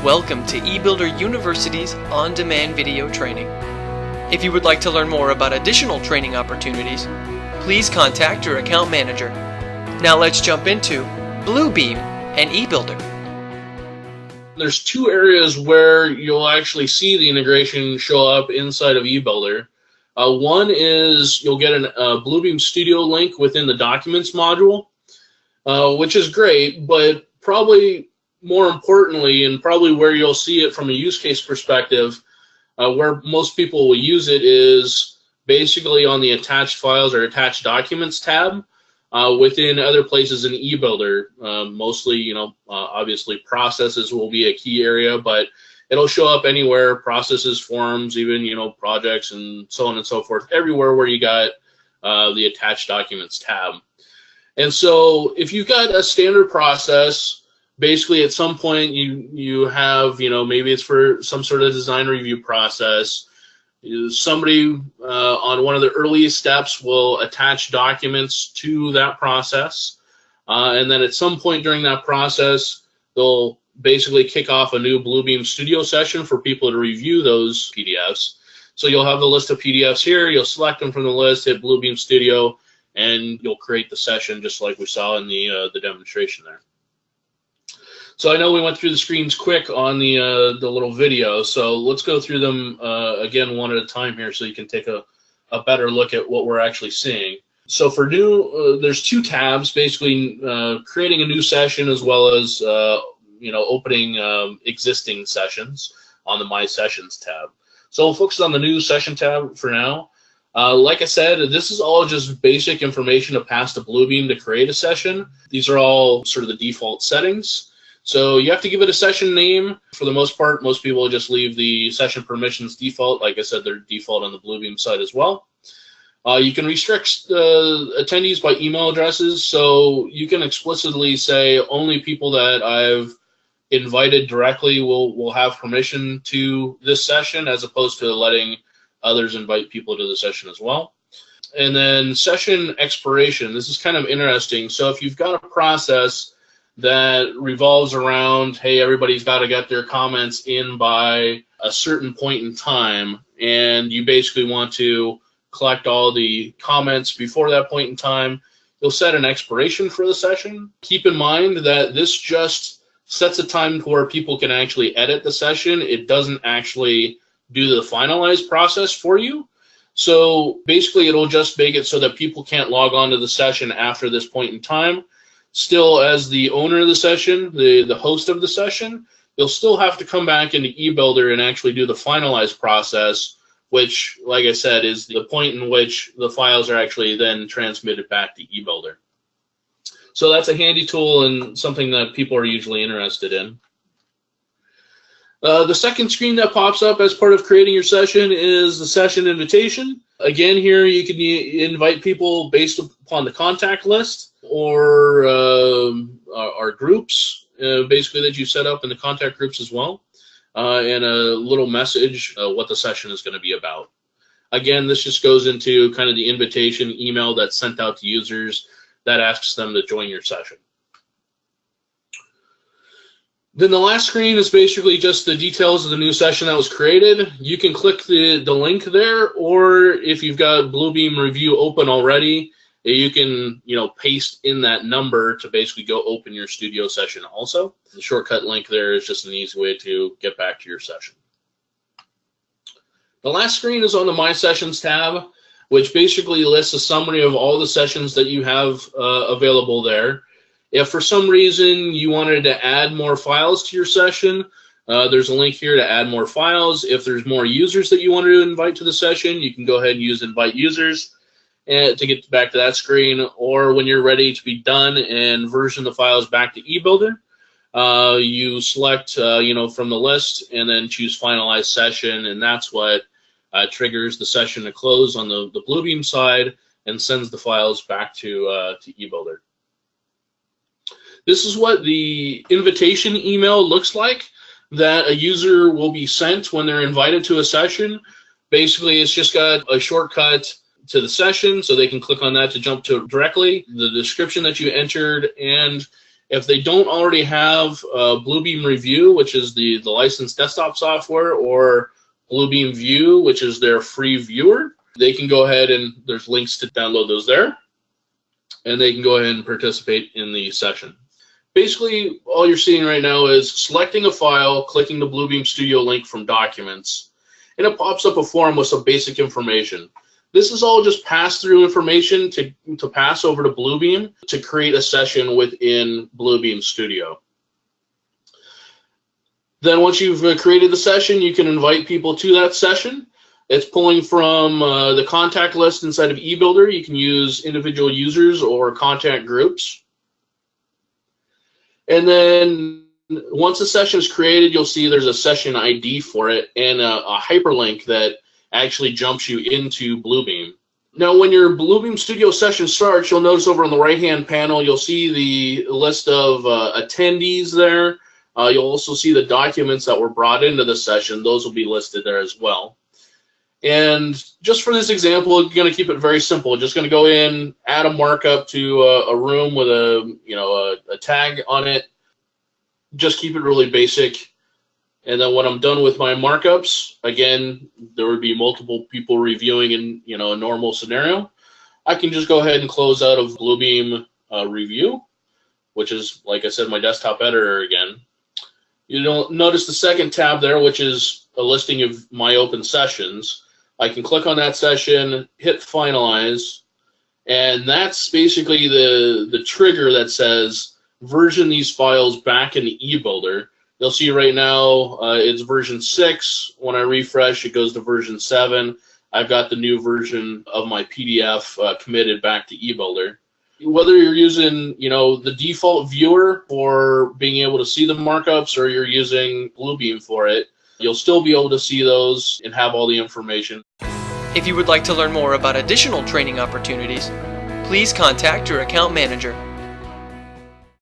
Welcome to eBuilder University's on-demand video training. If you would like to learn more about additional training opportunities, please contact your account manager. Now let's jump into Bluebeam and eBuilder. There's two areas where you'll actually see the integration show up inside of eBuilder. One is you'll get a Bluebeam Studio link within the Documents module, which is great, but probably more importantly, and probably where you'll see it from a use case perspective, where most people will use it is basically on the Attached Files or Attached Documents tab within other places in eBuilder. Mostly, obviously processes will be a key area, but it'll show up anywhere, processes, forms, even, projects, and so on and so forth, everywhere where you got the Attached Documents tab. And so if you've got a standard process, basically at some point you have, maybe it's for some sort of design review process, somebody on one of the earliest steps will attach documents to that process, and then at some point during that process they'll basically kick off a new Bluebeam Studio session for people to review those PDFs. So you'll have the list of PDFs here, you'll select them from the list, hit Bluebeam Studio, and you'll create the session just like we saw in the demonstration there. So I know we went through the screens quick on the little video, so let's go through them again one at a time here so you can take a better look at what we're actually seeing. So for new, there's two tabs, basically creating a new session as well as opening existing sessions on the My Sessions tab. So we'll focus on the new session tab for now. Like I said, this is all just basic information to pass to Bluebeam to create a session. These are all sort of the default settings. So you have to give it a session name. For the most part, most people will just leave the session permissions default. Like I said, they're default on the Bluebeam side as well. You can restrict attendees by email addresses. So you can explicitly say only people that I've invited directly will have permission to this session, as opposed to letting others invite people to the session as well. And then session expiration. This is kind of interesting. So if you've got a process that revolves around, hey, everybody's got to get their comments in by a certain point in time, and you basically want to collect all the comments before that point in time, you'll set an expiration for the session. Keep in mind that this just sets a time where people can actually edit the session. It doesn't actually do the finalized process for you. So basically it'll just make it so that people can't log on to the session after this point in time. Still, as the owner of the session, the host of the session, you'll still have to come back into eBuilder and actually do the finalized process, which, like I said, is the point in which the files are actually then transmitted back to eBuilder. So that's a handy tool and something that people are usually interested in. The second screen that pops up as part of creating your session is the session invitation. Again, here you can invite people based upon the contact list or groups, basically, that you set up in the contact groups as well, and a little message what the session is going to be about. Again, this just goes into kind of the invitation email that's sent out to users that asks them to join your session. Then the last screen is basically just the details of the new session that was created. You can click the link there, or if you've got Bluebeam Review open already, you can paste in that number to basically go open your studio session also. The shortcut link there is just an easy way to get back to your session. The last screen is on the My Sessions tab, which basically lists a summary of all the sessions that you have available there. If for some reason you wanted to add more files to your session, there's a link here to add more files. If there's more users that you wanted to invite to the session, you can go ahead and use Invite Users to get back to that screen. Or when you're ready to be done and version the files back to eBuilder, you select from the list and then choose Finalize Session, and that's what triggers the session to close on the Bluebeam side and sends the files back to eBuilder. This is what the invitation email looks like that a user will be sent when they're invited to a session. Basically, it's just got a shortcut to the session, so they can click on that to jump to it directly, the description that you entered, and If they don't already have Bluebeam Review, which is the licensed desktop software, or Bluebeam View, which is their free viewer, they can go ahead and there's links to download those there, and they can go ahead and participate in the session. Basically, all you're seeing right now is selecting a file, clicking the Bluebeam Studio link from Documents, and it pops up a form with some basic information. This is all just pass-through information to pass over to Bluebeam to create a session within Bluebeam Studio. Then once you've created the session, you can invite people to that session. It's pulling from the contact list inside of eBuilder. You can use individual users or contact groups. And then once a session is created, you'll see there's a session ID for it and a hyperlink that actually jumps you into Bluebeam. Now, when your Bluebeam Studio session starts, you'll notice over on the right-hand panel, you'll see the list of attendees there. You'll also see the documents that were brought into the session. Those will be listed there as well. And just for this example, I'm going to keep it very simple. Just going to go in, add a markup to a room with a tag on it. Just keep it really basic. And then when I'm done with my markups, again, there would be multiple people reviewing in a normal scenario. I can just go ahead and close out of Bluebeam Review, which is, like I said, my desktop editor again. You'll notice the second tab there, which is a listing of my open sessions. I can click on that session, hit Finalize, and that's basically the trigger that says version these files back into eBuilder. You'll see right now it's version 6. When I refresh, it goes to version 7. I've got the new version of my PDF committed back to eBuilder. Whether you're using the default viewer for being able to see the markups, or you're using Bluebeam for it, you'll still be able to see those and have all the information. If you would like to learn more about additional training opportunities, please contact your account manager.